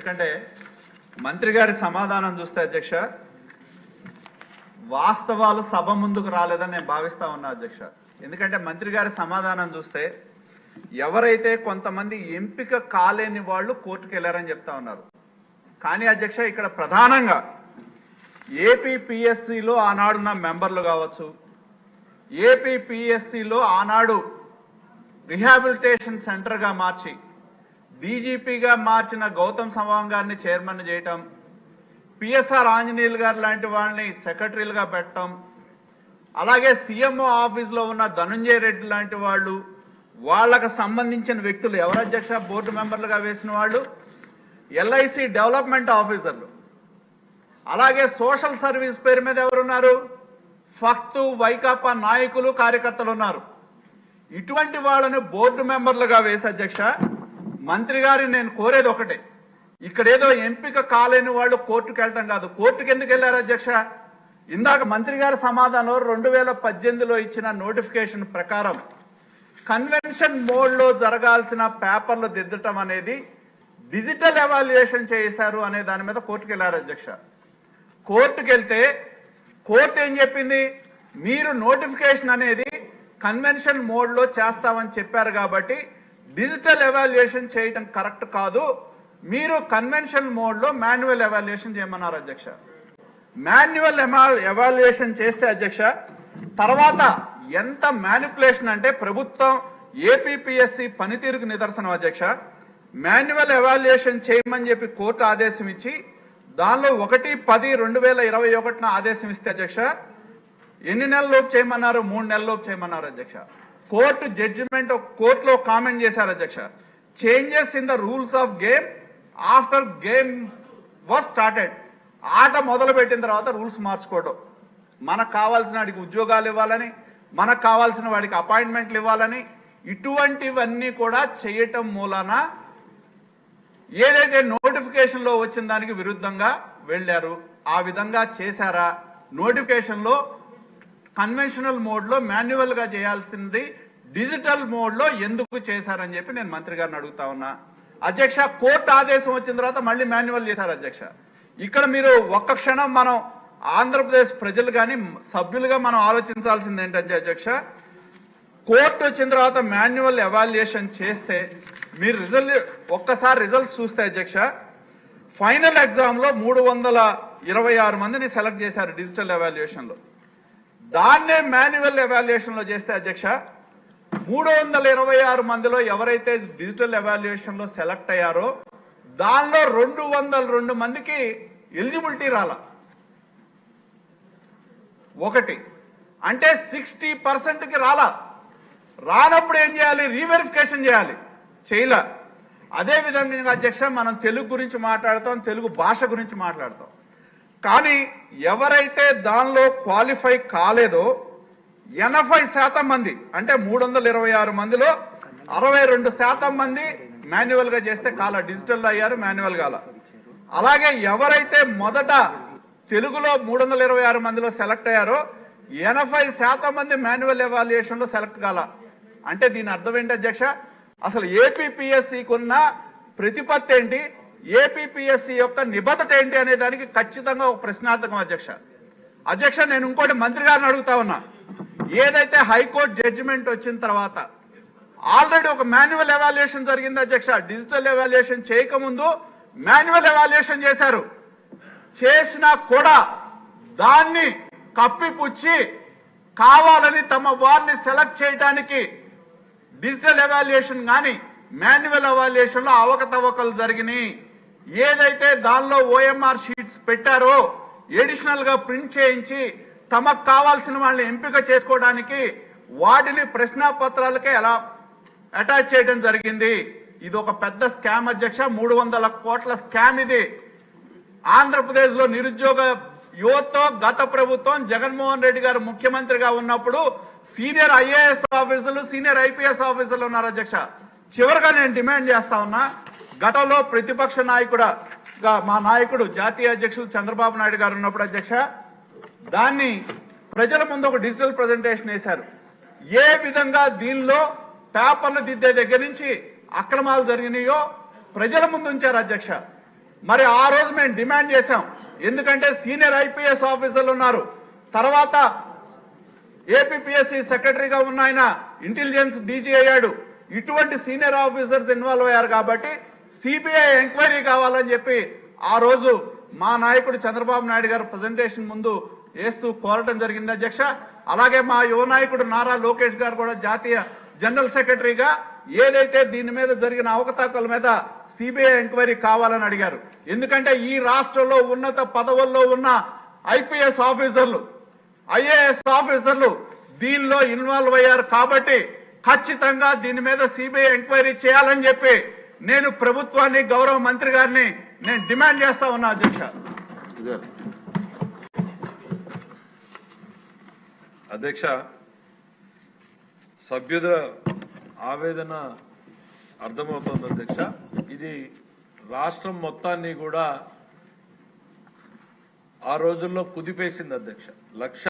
ఎందుకంటే మంత్రి గారి సమాధానం చూస్తే అధ్యక్ష వాస్తవాలు సభ ముందుకు రాలేదని నేను భావిస్తా ఉన్నా అధ్యక్ష. ఎందుకంటే మంత్రి గారి సమాధానం చూస్తే ఎవరైతే కొంతమంది ఎంపిక కాలేని వాళ్ళు కోర్టుకు వెళ్ళారని చెప్తా ఉన్నారు. కానీ అధ్యక్ష ఇక్కడ ప్రధానంగా ఏపీపీఎస్సీలో ఆనాడున్న మెంబర్లు కావచ్చు, ఏపీపీఎస్సీలో ఆనాడు రిహాబిలిటేషన్ సెంటర్గా మార్చి డీజీపీగా మార్చిన గౌతమ్ సవాంగ్ గారిని చైర్మన్ చేయటం, పిఎస్ఆర్ ఆంజనేయులు గారు లాంటి వాళ్ళని సెక్రటరీలుగా పెట్టడం, అలాగే సీఎంఓ ఆఫీస్లో ఉన్న ధనుంజయ రెడ్డి లాంటి వాళ్ళు, వాళ్ళకు సంబంధించిన వ్యక్తులు ఎవరు అధ్యక్ష బోర్డు మెంబర్లుగా వేసిన వాళ్ళు ఎల్ఐసి డెవలప్మెంట్ ఆఫీసర్లు, అలాగే సోషల్ సర్వీస్ పేరు మీద ఎవరున్నారు ఫక్తు వైకాపా నాయకులు కార్యకర్తలు ఉన్నారు. ఇటువంటి వాళ్ళని బోర్డు మెంబర్లుగా వేసి అధ్యక్ష మంత్రి గారి నేను కోరేది ఒకటే, ఇక్కడేదో ఎంపిక కాలేని వాళ్ళు కోర్టుకు వెళ్ళటం కాదు. కోర్టుకు ఎందుకు వెళ్ళారు అధ్యక్ష? ఇందాక మంత్రి గారి సమాధానం 2018లో ఇచ్చిన నోటిఫికేషన్ ప్రకారం కన్వెన్షన్ మోడ్లో జరగాల్సిన పేపర్లు దిద్దటం అనేది డిజిటల్ ఎవాల్యుయేషన్ చేశారు అనే దాని మీద కోర్టుకు వెళ్ళారు అధ్యక్ష. కోర్టుకు వెళ్తే కోర్టు ఏం చెప్పింది, మీరు నోటిఫికేషన్ అనేది కన్వెన్షన్ మోడ్లో చేస్తామని చెప్పారు కాబట్టి డిజిటల్ ఎవాల్యుయేషన్ చేయటం కరెక్ట్ కాదు, మీరు కన్వెన్షన్ మోడ్లో మాన్యువల్ ఎవాల్యుయేషన్ చేయమన్నారు అధ్యక్ష. మాన్యువల్ ఎవాల్యుయేషన్ చేస్తే అధ్యక్ష తర్వాత ఎంత మ్యానిపులేషన్ అంటే ప్రభుత్వం ఏపీపీఎస్సీ పనితీరుకు నిదర్శనం అధ్యక్ష. మాన్యువల్ ఎవాల్యుయేషన్ చేయమని చెప్పి కోర్టు ఆదేశం ఇచ్చి దానిలో 1/10/2021 ఆదేశం ఇస్తే అధ్యక్ష ఎన్ని నెలల్లోపు చేయమన్నారు? 3 నెలల్లోపు చేయమన్నారు అధ్యక్ష. కోర్టు జడ్జిమెంట్ కోర్టులో కామెంట్ చేశారు అధ్యక్ష, changes in the rules of game after game was started. ఆట మొదలు పెట్టిన తర్వాత రూల్స్ మార్చుకోవడం, మనకు కావాల్సిన వాడికి ఉద్యోగాలు ఇవ్వాలని, మనకు కావాల్సిన వాడికి అపాయింట్మెంట్లు ఇవ్వాలని, ఇటువంటివన్నీ కూడా చేయటం మూలాన ఏదైతే నోటిఫికేషన్లో వచ్చిన దానికి విరుద్ధంగా వెళ్ళారు. ఆ విధంగా చేశారా? నోటిఫికేషన్లో కన్వెన్షనల్ మోడ్లో మాన్యువల్గా చేయాల్సింది డిజిటల్ మోడ్లో ఎందుకు చేశారని చెప్పి నేను మంత్రి గారిని అడుగుతా ఉన్నా అధ్యక్ష. కోర్టు ఆదేశం వచ్చిన తర్వాత మళ్ళీ మాన్యువల్ చేశారు అధ్యక్ష. ఇక్కడ మీరు ఒక్క క్షణం మనం ఆంధ్రప్రదేశ్ ప్రజలు కానీ సభ్యులుగా మనం ఆలోచించాల్సింది ఏంటంటే అధ్యక్ష, కోర్టు వచ్చిన తర్వాత మాన్యువల్ ఎవాల్యుయేషన్ చేస్తే మీరు ఒక్కసారి రిజల్ట్స్ చూస్తే అధ్యక్ష ఫైనల్ ఎగ్జామ్లో 326 మందిని సెలెక్ట్ చేశారు డిజిటల్ ఎవాల్యుయేషన్లో. దాన్నే మాన్యువల్ ఎవాల్యుయేషన్లో చేస్తే అధ్యక్ష 326 మందిలో ఎవరైతే డిజిటల్ ఎవాల్యుయేషన్లో సెలెక్ట్ అయ్యారో దానిలో 202 మందికి ఎలిజిబిలిటీ రాల. ఒకటి అంటే 60%కి రానప్పుడు ఏం చేయాలి? రీవెరిఫికేషన్ చేయాలి, చేయలే. అదేవిధంగా అధ్యక్ష మనం తెలుగు గురించి మాట్లాడతాం, తెలుగు భాష గురించి మాట్లాడతాం, కానీ ఎవరైతే దానిలో క్వాలిఫై కాలేదో 80% మంది అంటే 326 మందిలో 62% మంది మాన్యువల్ గా చేస్తే డిజిటల్ అయ్యారు, మాన్యువల్ కాల. అలాగే ఎవరైతే మొదట తెలుగులో 326 మందిలో సెలెక్ట్ అయ్యారో 80% మంది మాన్యువల్ ఎవాల్యుయేషన్ లో సెలెక్ట్ కాల. అంటే దీని అర్థం ఏంటి అధ్యక్ష? అసలు ఏపీపీఎస్సీకి ఉన్న ప్రతిపత్తి ఏంటి, ఏపీపీఎస్సీ యొక్క నిబద్ధత ఏంటి అనే దానికి ఖచ్చితంగా ఒక ప్రశ్నార్థకం అధ్యక్ష. నేను ఇంకోటి మంత్రి గారిని అడుగుతా ఉన్నా, ఏదైతే హైకోర్టు జడ్జిమెంట్ వచ్చిన తర్వాత ఆల్రెడీ ఒక మాన్యువల్ ఎవాల్యుయేషన్ జరిగింది అధ్యక్ష. డిజిటల్ ఎవాల్యుయేషన్ చేయకముందు మాన్యువల్ ఎవాల్యుయేషన్ చేశారు. చేసినా కూడా దాన్ని కప్పిపుచ్చి కావాలని తమ వారిని సెలెక్ట్ చేయడానికి డిజిటల్ ఎవాల్యుయేషన్ కానీ మాన్యువల్ ఎవాల్యుయేషన్ లో అవకతవకలు జరిగినాయి. ఏదైతే దానిలో ఓఎంఆర్ షీట్స్ పెట్టారో ఎడిషనల్ గా ప్రింట్ చేయించి తమకు కావాల్సిన వాళ్ళని ఎంపిక చేసుకోవడానికి వాటిని ప్రశ్నాపత్రాలకే ఎలా అటాచ్ చేయడం జరిగింది. ఇది ఒక పెద్ద స్కామ్ అధ్యక్ష, 300 కోట్ల స్కామ్ ఇది. ఆంధ్రప్రదేశ్ లో నిరుద్యోగ యువతతో గత ప్రభుత్వం జగన్మోహన్ రెడ్డి గారు ముఖ్యమంత్రిగా ఉన్నప్పుడు సీనియర్ ఐఏఎస్ ఆఫీసర్లు, సీనియర్ ఐపీఎస్ ఆఫీసర్లు ఉన్నారు అధ్యక్ష. చివరిగా నేను డిమాండ్ చేస్తా ఉన్నా, గతంలో ప్రతిపక్ష నాయకుడుగా మా నాయకుడు జాతీయ అధ్యక్షులు చంద్రబాబు నాయుడు గారు ఉన్నప్పుడు అధ్యక్ష దాన్ని ప్రజల ముందు ఒక డిజిటల్ ప్రజెంటేషన్ వేశారు. ఏ విధంగా దీనిలో పేపర్లు దిద్దే దగ్గర నుంచి అక్రమాలు జరిగినాయో ప్రజల ముందు ఉంచారు అధ్యక్ష. మరి ఆ రోజు మేము డిమాండ్ చేశాం. ఎందుకంటే సీనియర్ ఐపీఎస్ ఆఫీసర్లు ఉన్నారు, తర్వాత ఏపీపీఎస్సీ సెక్రటరీగా ఉన్న ఆయన ఇంటెలిజెన్స్ డీజీ అయ్యాడు. ఇటువంటి సీనియర్ ఆఫీసర్స్ ఇన్వాల్వ్ అయ్యారు కాబట్టి సిబిఐ ఎంక్వైరీ కావాలని చెప్పి ఆ రోజు మా నాయకుడు చంద్రబాబు నాయుడు గారు ప్రజెంటేషన్ ముందు వేస్తూ కోరటం జరిగింది అధ్యక్ష. అలాగే మా యువ నాయకుడు నారా లోకేష్ గారు కూడా జాతీయ జనరల్ సెక్రటరీగా ఏదైతే దీని మీద జరిగిన అవకతవకల మీద సిబిఐ ఎంక్వైరీ కావాలని అడిగారు. ఎందుకంటే ఈ రాష్ట్రంలో ఉన్నత పదవుల్లో ఉన్న ఐపీఎస్ ఆఫీసర్లు, ఐఏఎస్ ఆఫీసర్లు దీనిలో ఇన్వాల్వ్ అయ్యారు కాబట్టి ఖచ్చితంగా దీని మీద సిబిఐ ఎంక్వైరీ చేయాలని చెప్పి నేను ప్రభుత్వాన్ని, గౌరవ మంత్రి గారిని నేను డిమాండ్ చేస్తా ఉన్నా అధ్యక్ష. అధ్యక్ష, సభ్యుల ఆవేదన అర్థమవుతోంది అధ్యక్ష. ఇది రాష్ట్రం మొత్తాన్ని కూడా ఆ రోజుల్లో కుదిపేసింది అధ్యక్ష.